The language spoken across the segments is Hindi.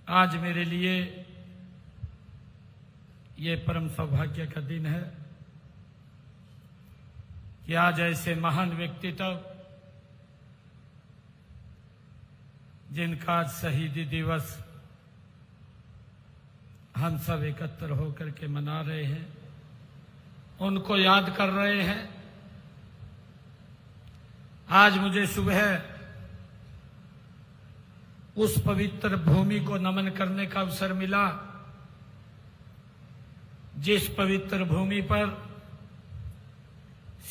आज मेरे लिए ये परम सौभाग्य का दिन है कि आज ऐसे महान व्यक्तित्व जिनका आज शहीदी दिवस हम सब एकत्र होकर के मना रहे हैं, उनको याद कर रहे हैं। आज मुझे सुबह उस पवित्र भूमि को नमन करने का अवसर मिला जिस पवित्र भूमि पर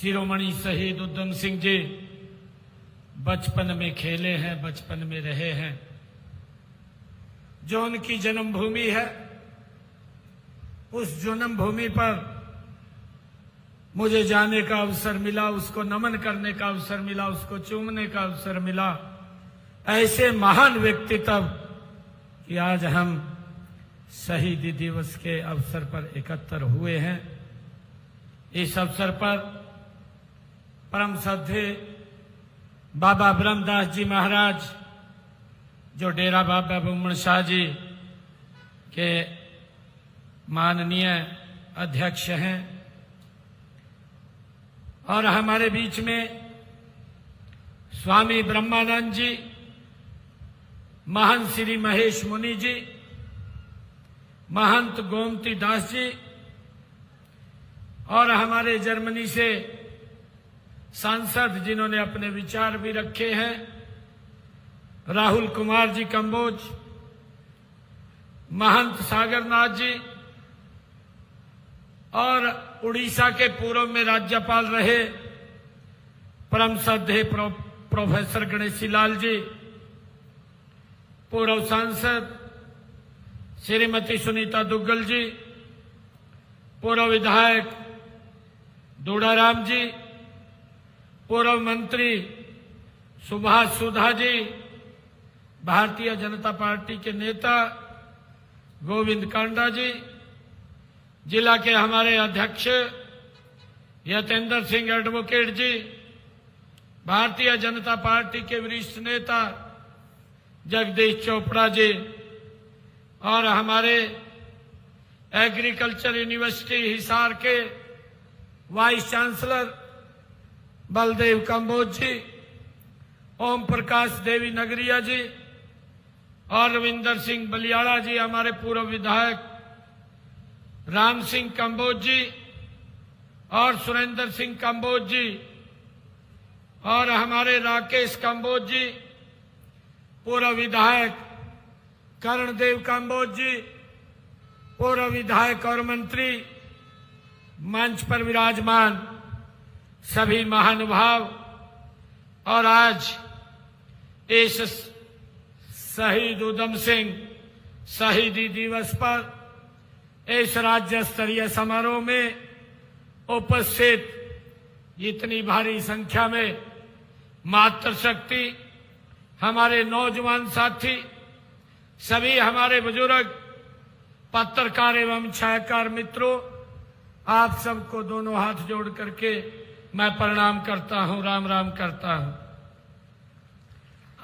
शिरोमणि शहीद उधम सिंह जी बचपन में खेले हैं, बचपन में रहे हैं, जो उनकी जन्मभूमि है। उस जन्मभूमि पर मुझे जाने का अवसर मिला, उसको नमन करने का अवसर मिला, उसको चूमने का अवसर मिला। ऐसे महान व्यक्तित्व कि आज हम शहीदी दिवस के अवसर पर एकत्र हुए हैं। इस अवसर पर परम श्रद्धेय बाबा ब्रह्मदास जी महाराज, जो डेरा बाबा बुमन शाह जी के माननीय अध्यक्ष हैं, और हमारे बीच में स्वामी ब्रह्मानंद जी, महंत श्री महेश मुनि जी, महंत गोमती दास जी, और हमारे जर्मनी से सांसद जिन्होंने अपने विचार भी रखे हैं, राहुल कुमार जी कंबोज, महंत सागरनाथ जी, और उड़ीसा के पूर्व में राज्यपाल रहे परम श्रद्धेय प्रोफेसर गणेशी लाल जी, पूर्व सांसद श्रीमती सुनीता दुग्गल जी, पूर्व विधायक दूड़ाराम जी, पूर्व मंत्री सुभाष सुधा जी, भारतीय जनता पार्टी के नेता गोविंद कांडा जी, जिला के हमारे अध्यक्ष यतेंद्र सिंह एडवोकेट जी, भारतीय जनता पार्टी के वरिष्ठ नेता जगदीश चोपड़ा जी, और हमारे एग्रीकल्चर यूनिवर्सिटी हिसार के वाइस चांसलर बलदेव कंबोज जी, ओम प्रकाश देवी नगरिया जी, और रविंदर सिंह बलियाड़ा जी, हमारे पूर्व विधायक राम सिंह कंबोज जी, और सुरेंद्र सिंह कंबोज जी, और हमारे राकेश कंबोज जी, पूर्व विधायक कर्णदेव कंबोज जी, पूर्व विधायक और मंत्री, मंच पर विराजमान सभी महानुभाव, और आज इस शहीद उधम सिंह शहीदी दिवस पर इस राज्य स्तरीय समारोह में उपस्थित इतनी भारी संख्या में मातृशक्ति, हमारे नौजवान साथी, सभी हमारे बुजुर्ग, पत्रकार एवं छायाकार मित्रों, आप सबको दोनों हाथ जोड़ करके मैं प्रणाम करता हूं, राम राम करता हूं।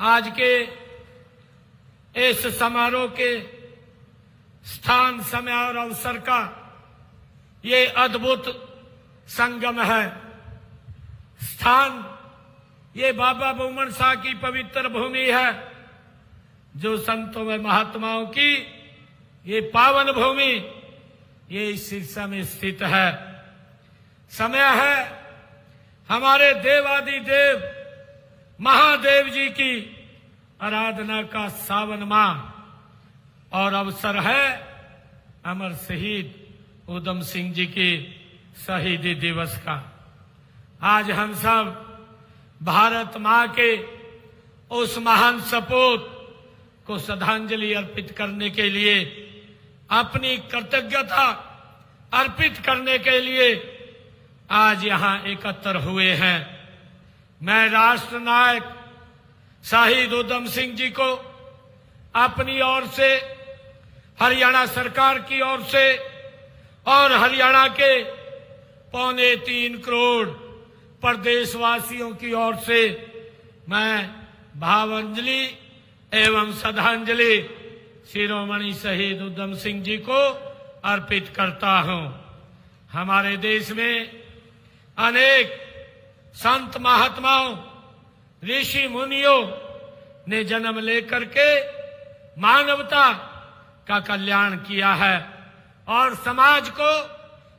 आज के इस समारोह के स्थान, समय और अवसर का ये अद्भुत संगम है। स्थान ये बाबा बुमन शाह की पवित्र भूमि है, जो संतों में महात्माओं की ये पावन भूमि, ये इस सिरसा में स्थित है। समय है हमारे देवादि देव महादेव जी की आराधना का सावन माह, और अवसर है अमर शहीद उधम सिंह जी की शहीदी दिवस का। आज हम सब भारत मां के उस महान सपूत को श्रद्धांजलि अर्पित करने के लिए, अपनी कृतज्ञता अर्पित करने के लिए आज यहां एकत्र हुए हैं। मैं राष्ट्र नायक शहीद उधम सिंह जी को अपनी ओर से, हरियाणा सरकार की ओर से, और हरियाणा के 3.25 करोड़ प्रदेशवासियों की ओर से मैं भावांजलि एवं श्रद्धांजलि शिरोमणि शहीद उधम सिंह जी को अर्पित करता हूं। हमारे देश में अनेक संत महात्माओं, ऋषि मुनियों ने जन्म लेकर के मानवता का कल्याण किया है और समाज को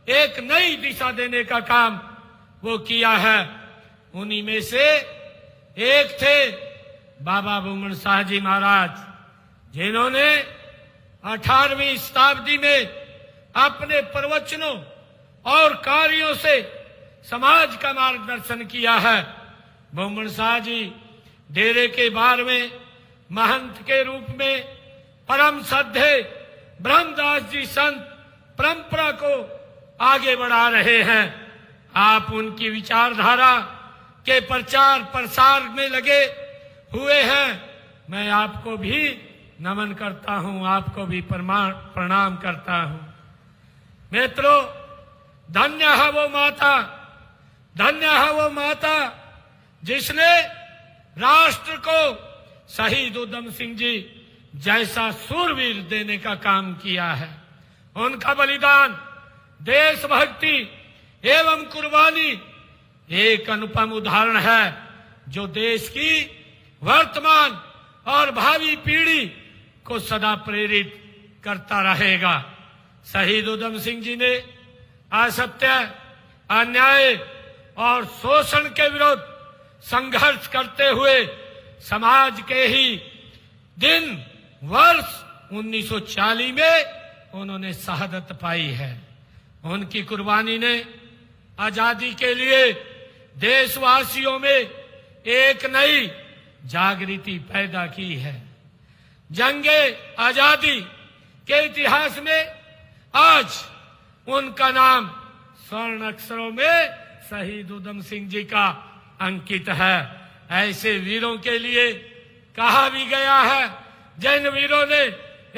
एक नई दिशा देने का काम वो किया है। उन्हीं में से एक थे बाबा बुमन शाह जी महाराज, जिन्होंने 18वीं शताब्दी में अपने प्रवचनों और कार्यों से समाज का मार्गदर्शन किया है। बुमन शाह जी डेरे के 12वें महंत के रूप में परम श्रद्धेय ब्रह्मदास जी संत परंपरा को आगे बढ़ा रहे हैं। आप उनकी विचारधारा के प्रचार प्रसार में लगे हुए हैं। मैं आपको भी नमन करता हूं, आपको भी प्रणाम करता हूं। मित्रों, धन्य है वो माता, धन्य है वो माता जिसने राष्ट्र को शहीद उधम सिंह जी जैसा सूरवीर देने का काम किया है। उनका बलिदान, देशभक्ति एवं कुर्बानी एक अनुपम उदाहरण है जो देश की वर्तमान और भावी पीढ़ी को सदा प्रेरित करता रहेगा। शहीद उधम सिंह जी ने असत्य, अन्याय और शोषण के विरुद्ध संघर्ष करते हुए समाज के ही दिन वर्ष 1940 में उन्होंने शहादत पाई है। उनकी कुर्बानी ने आजादी के लिए देशवासियों में एक नई जागृति पैदा की है। जंगे आजादी के इतिहास में आज उनका नाम स्वर्ण अक्षरों में शहीद उधम सिंह जी का अंकित है। ऐसे वीरों के लिए कहा भी गया है जिन वीरों ने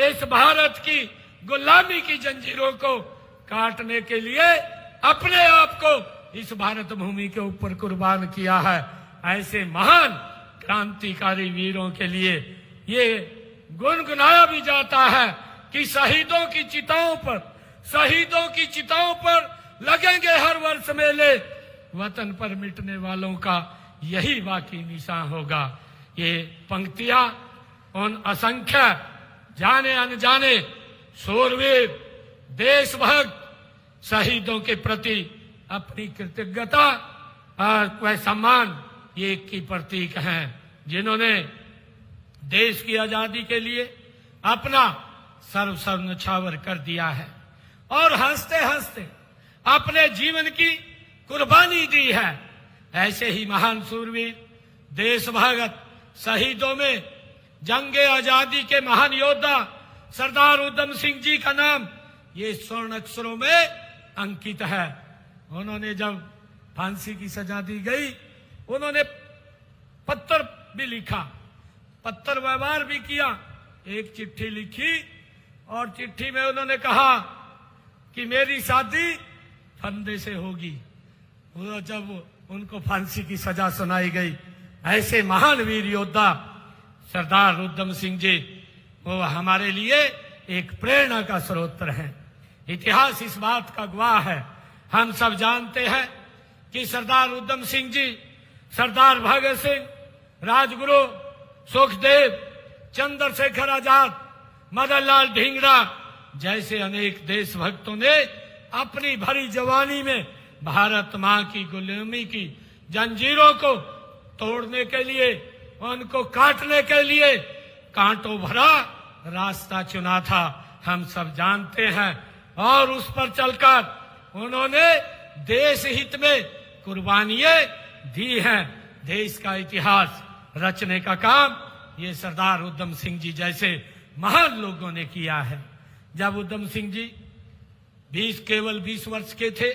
इस भारत की गुलामी की जंजीरों को काटने के लिए अपने आप को इस भारत भूमि के ऊपर कुर्बान किया है। ऐसे महान क्रांतिकारी वीरों के लिए ये गुनगुनाया भी जाता है कि शहीदों की चिताओं पर लगेंगे हर वर्ष मेले, वतन पर मिटने वालों का यही बाकी निशान होगा। ये पंक्तियां उन असंख्य जाने अनजाने शूरवीर देशभक्त शहीदों के प्रति अपनी कृतज्ञता और सम्मान ये की प्रतीक हैं, जिन्होंने देश की आजादी के लिए अपना सर्वस्व न्यौछावर कर दिया है और हंसते हंसते अपने जीवन की कुर्बानी दी है। ऐसे ही महान शूरवीर देशभक्त शहीदों में जंगे आजादी के महान योद्धा सरदार उधम सिंह जी का नाम ये स्वर्ण अक्षरों में अंकित है। उन्होंने जब फांसी की सजा दी गई, उन्होंने पत्र भी लिखा, पत्र व्यवहार भी किया। एक चिट्ठी लिखी और चिट्ठी में उन्होंने कहा कि मेरी शादी फंदे से होगी। वो जब उनको फांसी की सजा सुनाई गई, ऐसे महान वीर योद्धा सरदार उधम सिंह जी वो हमारे लिए एक प्रेरणा का स्रोत हैं। इतिहास इस बात का गवाह है। हम सब जानते हैं कि सरदार उधम सिंह जी, सरदार भगत सिंह, राजगुरु सुखदेव, चंद्रशेखर आजाद, मदन लाल ढींगरा जैसे अनेक देशभक्तों ने अपनी भरी जवानी में भारत मां की गुलामी की जंजीरों को तोड़ने के लिए, उनको काटने के लिए कांटों भरा रास्ता चुना था। हम सब जानते हैं और उस पर चलकर उन्होंने देश हित में कुर्बानियां दी हैं। देश का इतिहास रचने का काम ये सरदार उधम सिंह जी जैसे महान लोगों ने किया है। जब उधम सिंह जी केवल 20 वर्ष के थे,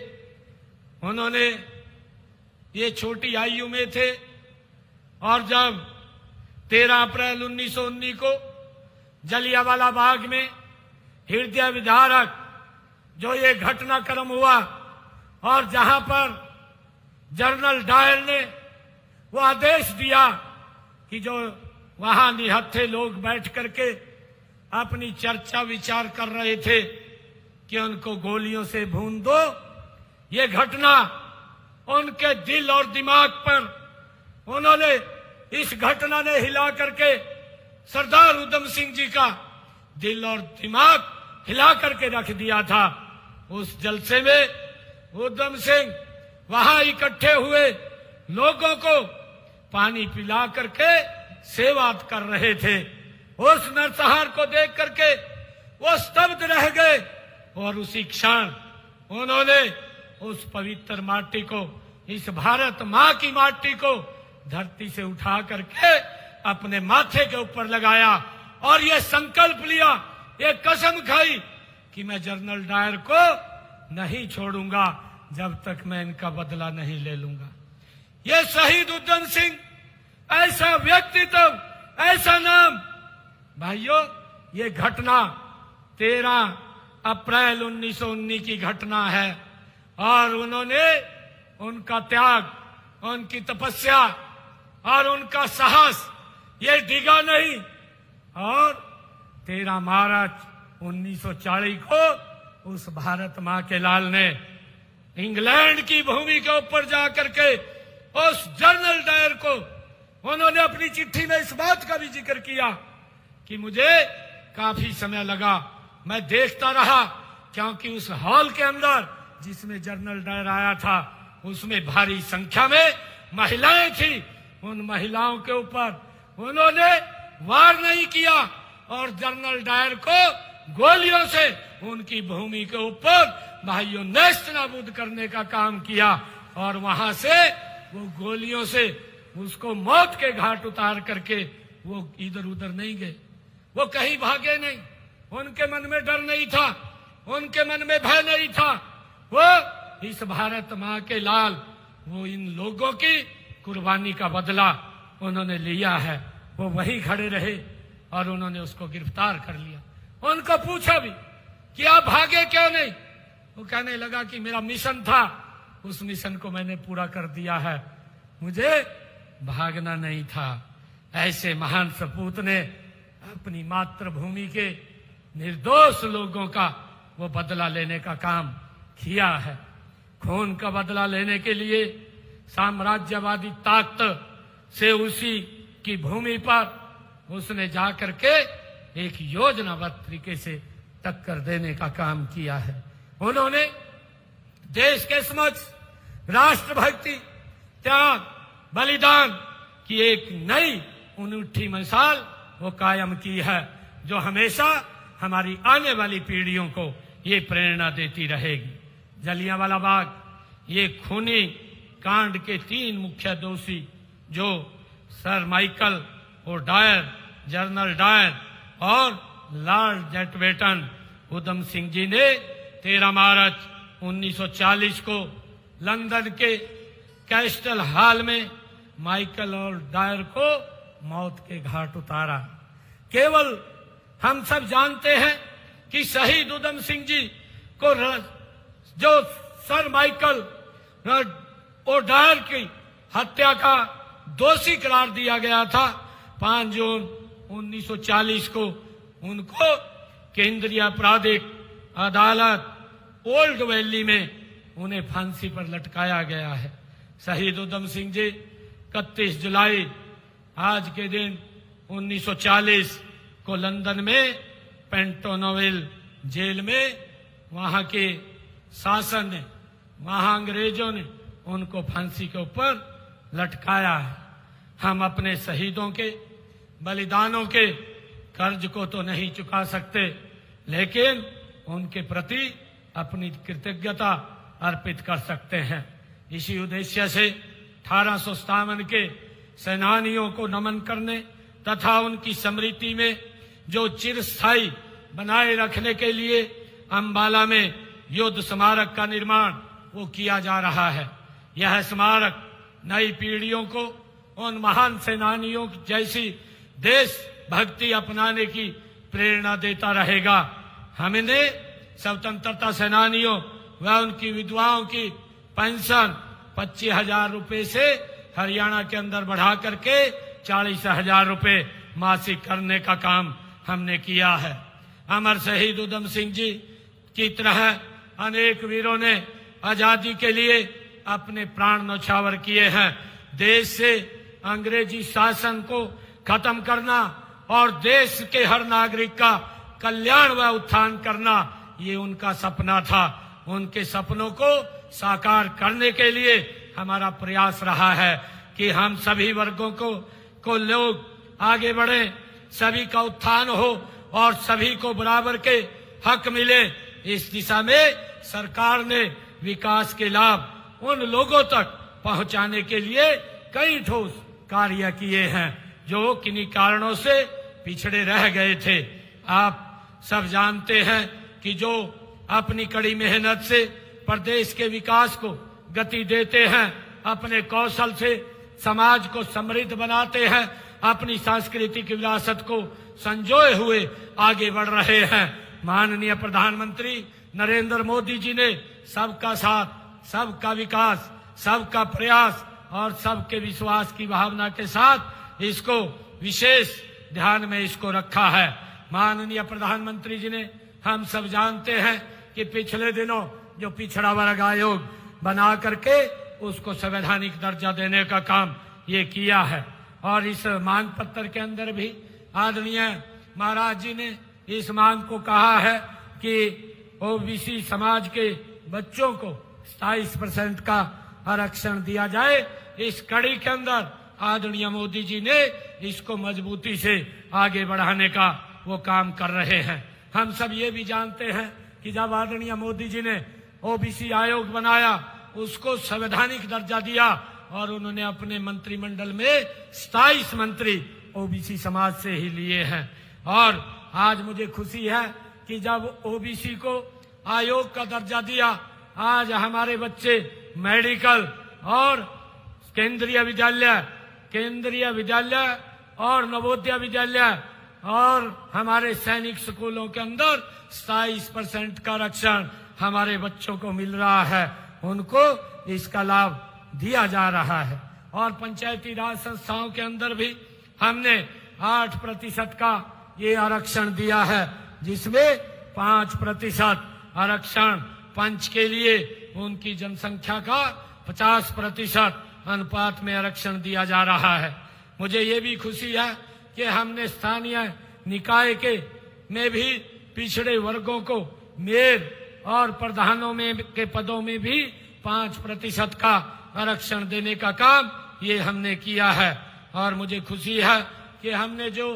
उन्होंने ये छोटी आयु में थे और जब 13 अप्रैल 1919 को जलियांवाला बाग में हृदय विदारक जो ये घटनाक्रम हुआ और जहां पर जनरल डायर ने वो आदेश दिया कि जो वहां निहत्थे लोग बैठ करके अपनी चर्चा विचार कर रहे थे कि उनको गोलियों से भून दो। ये घटना उनके दिल और दिमाग पर, उन्होंने इस घटना ने हिला करके सरदार उधम सिंह जी का दिल और दिमाग हिला करके रख दिया था। उस जलसे में उधम सिंह वहां इकट्ठे हुए लोगों को पानी पिला करके सेवा कर रहे थे। उस नरसंहार को देख करके वो स्तब्ध रह गए और उसी क्षण उन्होंने उस पवित्र माटी को, इस भारत माँ की माटी को धरती से उठा करके अपने माथे के ऊपर लगाया और ये संकल्प लिया, ये कसम खाई कि मैं जनरल डायर को नहीं छोड़ूंगा जब तक मैं इनका बदला नहीं ले लूंगा। ये शहीद उधम सिंह, ऐसा व्यक्तित्व, ऐसा नाम। भाइयों, ये घटना 13 अप्रैल 1919 की घटना है और उन्होंने, उनका त्याग, उनकी तपस्या और उनका साहस ये डिगा नहीं। और 13 मार्च 1940 को उस भारत माँ के लाल ने इंग्लैंड की भूमि के ऊपर जाकर के उस जनरल डायर को, उन्होंने अपनी चिट्ठी में इस बात का भी जिक्र किया कि मुझे काफी समय लगा, मैं देखता रहा, क्योंकि उस हॉल के अंदर जिसमें जनरल डायर आया था उसमें भारी संख्या में महिलाएं थी। उन महिलाओं के ऊपर उन्होंने वार नहीं किया और जनरल डायर को गोलियों से उनकी भूमि के ऊपर भाइयों नेस्त नाबूद करने का काम किया और वहां से वो गोलियों से उसको मौत के घाट उतार करके वो इधर उधर नहीं गए, वो कहीं भागे नहीं, उनके मन में डर नहीं था, उनके मन में भय नहीं था। वो इस भारत माँ के लाल, वो इन लोगों की कुर्बानी का बदला उन्होंने लिया है। वो वहीं खड़े रहे और उन्होंने उसको गिरफ्तार कर लिया। उनको पूछा भी कि आप भागे क्यों नहीं? वो कहने लगा कि मेरा मिशन था, उस मिशन को मैंने पूरा कर दिया है, मुझे भागना नहीं था। ऐसे महान सपूत ने अपनी मातृभूमि के निर्दोष लोगों का वो बदला लेने का काम किया है। खून का बदला लेने के लिए साम्राज्यवादी ताकत से उसी की भूमि पर उसने जाकर के एक योजनाबद्ध तरीके से टक्कर देने का काम किया है। उन्होंने देश के समक्ष राष्ट्रभक्ति, त्याग, बलिदान की एक नई अनूठी मिसाल वो कायम की है, जो हमेशा हमारी आने वाली पीढ़ियों को ये प्रेरणा देती रहेगी। जलियांवाला बाग, ये खूनी कांड के 3 मुख्य दोषी जो Sir Michael O'Dwyer, General Dyer और लॉर्ड माउंटबेटन उधम सिंह जी ने 13 मार्च 1940 को लंदन के कैस्टल हॉल में माइकल और डायर को मौत के घाट उतारा। केवल हम सब जानते हैं कि शहीद उधम सिंह जी को जो सर माइकल ओडायर की हत्या का दोषी करार दिया गया था, 5 जून 1940 को उनको केंद्रीय आपराधिक अदालत ओल्ड वैली में उन्हें फांसी पर लटकाया गया है। शहीद उधम सिंह जी 31 जुलाई आज के दिन 1940 को लंदन में पेंटोनोविल जेल में वहां के शासन ने, वहां अंग्रेजों ने उनको फांसी के ऊपर लटकाया है। हम अपने शहीदों के बलिदानों के कर्ज को तो नहीं चुका सकते, लेकिन उनके प्रति अपनी कृतज्ञता अर्पित कर सकते हैं। इसी उद्देश्य से 1857 के सेनानियों को नमन करने तथा उनकी स्मृति में जो चिरस्थायी बनाए रखने के लिए अंबाला में युद्ध स्मारक का निर्माण वो किया जा रहा है। यह स्मारक नई पीढ़ियों को उन महान सेनानियों जैसी देश भक्ति अपनाने की प्रेरणा देता रहेगा। हमने स्वतंत्रता सेनानियों व उनकी विधवाओं की पेंशन 25,000 रुपए से हरियाणा के अंदर बढ़ा करके 40,000 रुपए मासिक करने का काम हमने किया है। अमर शहीद उधम सिंह जी की तरह अनेक वीरों ने आजादी के लिए अपने प्राण न्यौछावर किए हैं। देश से अंग्रेजी शासन को खत्म करना और देश के हर नागरिक का कल्याण व उत्थान करना, ये उनका सपना था। उनके सपनों को साकार करने के लिए हमारा प्रयास रहा है कि हम सभी वर्गों को लोग आगे बढ़े, सभी का उत्थान हो और सभी को बराबर के हक मिले। इस दिशा में सरकार ने विकास के लाभ उन लोगों तक पहुंचाने के लिए कई ठोस कार्य किए हैं जो किन्हीं कारणों से पिछड़े रह गए थे। आप सब जानते हैं कि जो अपनी कड़ी मेहनत से प्रदेश के विकास को गति देते हैं, अपने कौशल से समाज को समृद्ध बनाते हैं, अपनी सांस्कृतिक विरासत को संजोए हुए आगे बढ़ रहे हैं। माननीय प्रधानमंत्री नरेंद्र मोदी जी ने सबका साथ, सबका विकास, सबका प्रयास और सबके विश्वास की भावना के साथ इसको विशेष ध्यान में इसको रखा है। माननीय प्रधानमंत्री जी ने, हम सब जानते हैं कि पिछले दिनों जो पिछड़ा वर्ग आयोग बना करके उसको संवैधानिक दर्जा देने का काम ये किया है और इस मांग पत्र के अंदर भी आदरणीय महाराज जी ने इस मांग को कहा है कि ओबीसी समाज के बच्चों को 27% का आरक्षण दिया जाए। इस कड़ी के अंदर आदरणीय मोदी जी ने इसको मजबूती से आगे बढ़ाने का वो काम कर रहे हैं। हम सब ये भी जानते हैं कि जब आदरणीय मोदी जी ने ओबीसी आयोग बनाया, उसको संवैधानिक दर्जा दिया और उन्होंने अपने मंत्रिमंडल में 27 मंत्री ओबीसी समाज से ही लिए हैं। और आज मुझे खुशी है कि जब ओबीसी को आयोग का दर्जा दिया, आज हमारे बच्चे मेडिकल और केंद्रीय विद्यालय और नवोदय विद्यालय और हमारे सैनिक स्कूलों के अंदर 27% का आरक्षण हमारे बच्चों को मिल रहा है, उनको इसका लाभ दिया जा रहा है। और पंचायती राज संस्थाओं के अंदर भी हमने 8% का ये आरक्षण दिया है, जिसमें 5% आरक्षण पंच के लिए उनकी जनसंख्या का 50% अनुपात में आरक्षण दिया जा रहा है। मुझे ये भी खुशी है कि हमने स्थानीय निकाय में भी पिछड़े वर्गों को मेयर और प्रधानों में के पदों में भी 5% का आरक्षण देने का काम ये हमने किया है। और मुझे खुशी है कि हमने जो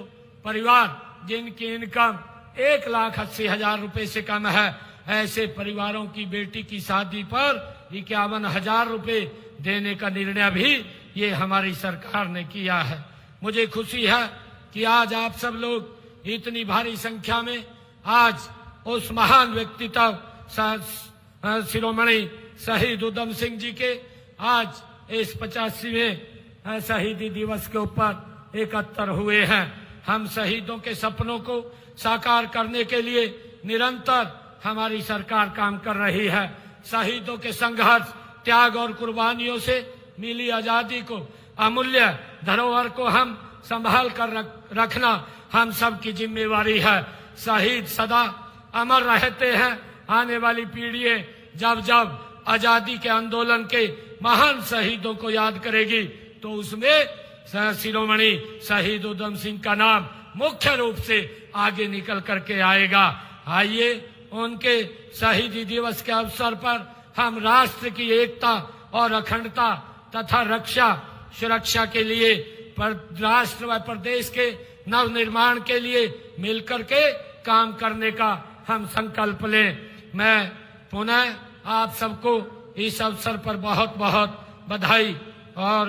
परिवार जिनकी इनकम 1,80,000 रुपए से कम है, ऐसे परिवारों की बेटी की शादी पर 51,000 रुपए देने का निर्णय भी ये हमारी सरकार ने किया है। मुझे खुशी है कि आज आप सब लोग इतनी भारी संख्या में आज उस महान व्यक्तित्व शिरोमणि शहीद उधम सिंह जी के आज इस 85वें शहीदी दिवस के ऊपर एकत्र हुए हैं। हम शहीदों के सपनों को साकार करने के लिए निरंतर हमारी सरकार काम कर रही है। शहीदों के संघर्ष, त्याग और कुर्बानियों से मिली आजादी को, अमूल्य धरोहर को हम संभाल कर रखना हम सब की जिम्मेवारी है। शहीद सदा अमर रहते हैं। आने वाली पीढ़ियां जब जब आजादी के आंदोलन के महान शहीदों को याद करेगी तो उसमें शिरोमणि शहीद उधम सिंह का नाम मुख्य रूप से आगे निकल करके आएगा। आइए उनके शहीदी दिवस के अवसर पर हम राष्ट्र की एकता और अखंडता तथा रक्षा सुरक्षा के लिए राष्ट्र व प्रदेश के नव निर्माण के लिए मिलकर के काम करने का हम संकल्प लें। मैं पुनः आप सबको इस अवसर पर बहुत बहुत बधाई, और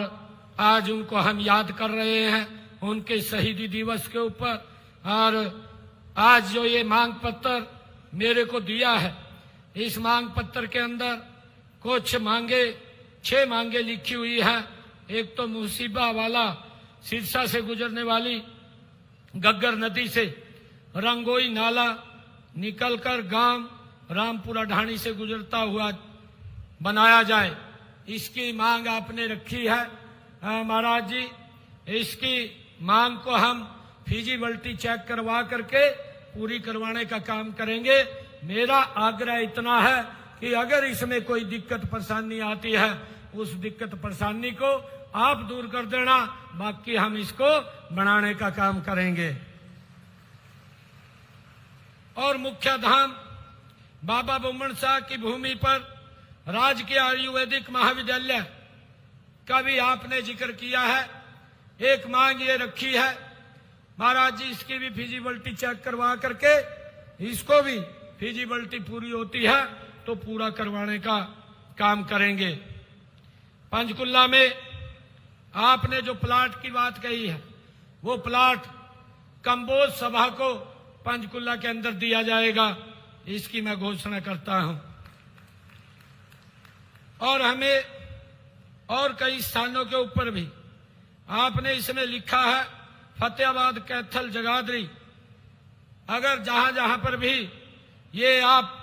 आज उनको हम याद कर रहे हैं उनके शहीदी दिवस के ऊपर। और आज जो ये मांग पत्र मेरे को दिया है, इस मांग पत्र के अंदर कुछ मांगे 6 मांगे लिखी हुई है। एक तो मुसीबा वाला सिरसा से गुजरने वाली गग्गर नदी से रंगोई नाला निकलकर गांव रामपुरा ढाणी से गुजरता हुआ बनाया जाए, इसकी मांग आपने रखी है। महाराज जी, इसकी मांग को हम फिजिबिलिटी चेक करवा करके पूरी करवाने का काम करेंगे। मेरा आग्रह इतना है कि अगर इसमें कोई दिक्कत परेशानी आती है, उस दिक्कत परेशानी को आप दूर कर देना, बाकी हम इसको बनाने का काम करेंगे। और मुख्य धाम बाबा बुम्मन शाह की भूमि पर राजकीय आयुर्वेदिक महाविद्यालय का भी आपने जिक्र किया है। एक मांग ये रखी है, महाराज जी इसकी भी फिजिबिलिटी चेक करवा करके इसको भी फिजिबिलिटी पूरी होती है तो पूरा करवाने का काम करेंगे। पंचकुला में आपने जो प्लाट की बात कही है, वो प्लाट कंबोज सभा को पंचकुला के अंदर दिया जाएगा, इसकी मैं घोषणा करता हूं। और हमें और कई स्थानों के ऊपर भी आपने इसमें लिखा है, फतेहाबाद, कैथल, जगाधरी, अगर जहां जहां पर भी ये आप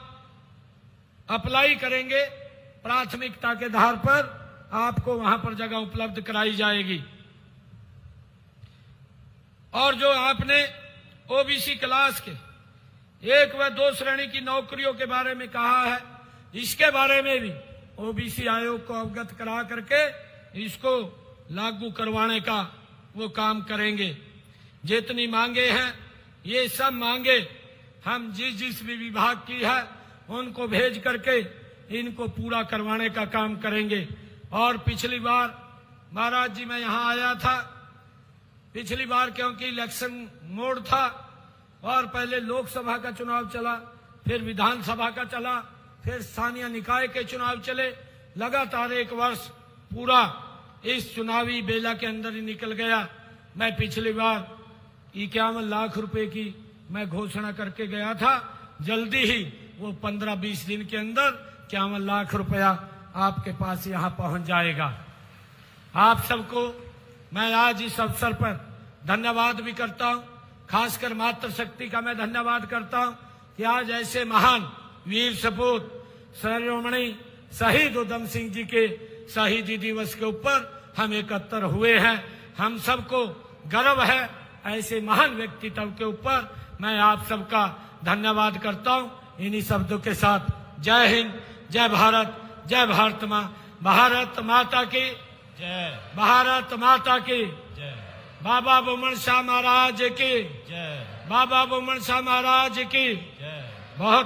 अप्लाई करेंगे प्राथमिकता के आधार पर आपको वहां पर जगह उपलब्ध कराई जाएगी। और जो आपने ओबीसी क्लास के 1 व 2 श्रेणी की नौकरियों के बारे में कहा है, इसके बारे में भी ओबीसी आयोग को अवगत करा करके इसको लागू करवाने का वो काम करेंगे। जितनी मांगे हैं ये सब मांगे हम जिस भी विभाग की है उनको भेज करके इनको पूरा करवाने का काम करेंगे। और पिछली बार महाराज जी मैं यहां आया था, पिछली बार क्योंकि इलेक्शन मोड था और पहले लोकसभा का चुनाव चला, फिर विधानसभा का चला, फिर स्थानीय निकाय के चुनाव चले, लगातार 1 वर्ष पूरा इस चुनावी बेला के अंदर ही निकल गया। मैं पिछली बार 51 लाख रुपए की मैं घोषणा करके गया था, जल्दी ही वो 15-20 दिन के अंदर 51 लाख रुपया आपके पास यहां पहुंच जाएगा। आप सबको मैं आज इस अवसर पर धन्यवाद भी करता हूं, खासकर मातृशक्ति का मैं धन्यवाद करता हूं कि आज ऐसे महान वीर सपूत शिरोमणि शहीद उधम सिंह जी के शहीदी दिवस के ऊपर हम एकत्र हुए हैं। हम सबको गर्व है ऐसे महान व्यक्तित्व के ऊपर। मैं आप सबका धन्यवाद करता हूं। इन्हीं शब्दों के साथ जय हिंद, जय भारत, जय भारत माँ, भारत माता की जय, भारत माता की जय, बाबा बुम्मन शाह महाराज की जय, बाबा बुम्मन शाह महाराज की जय। बहुत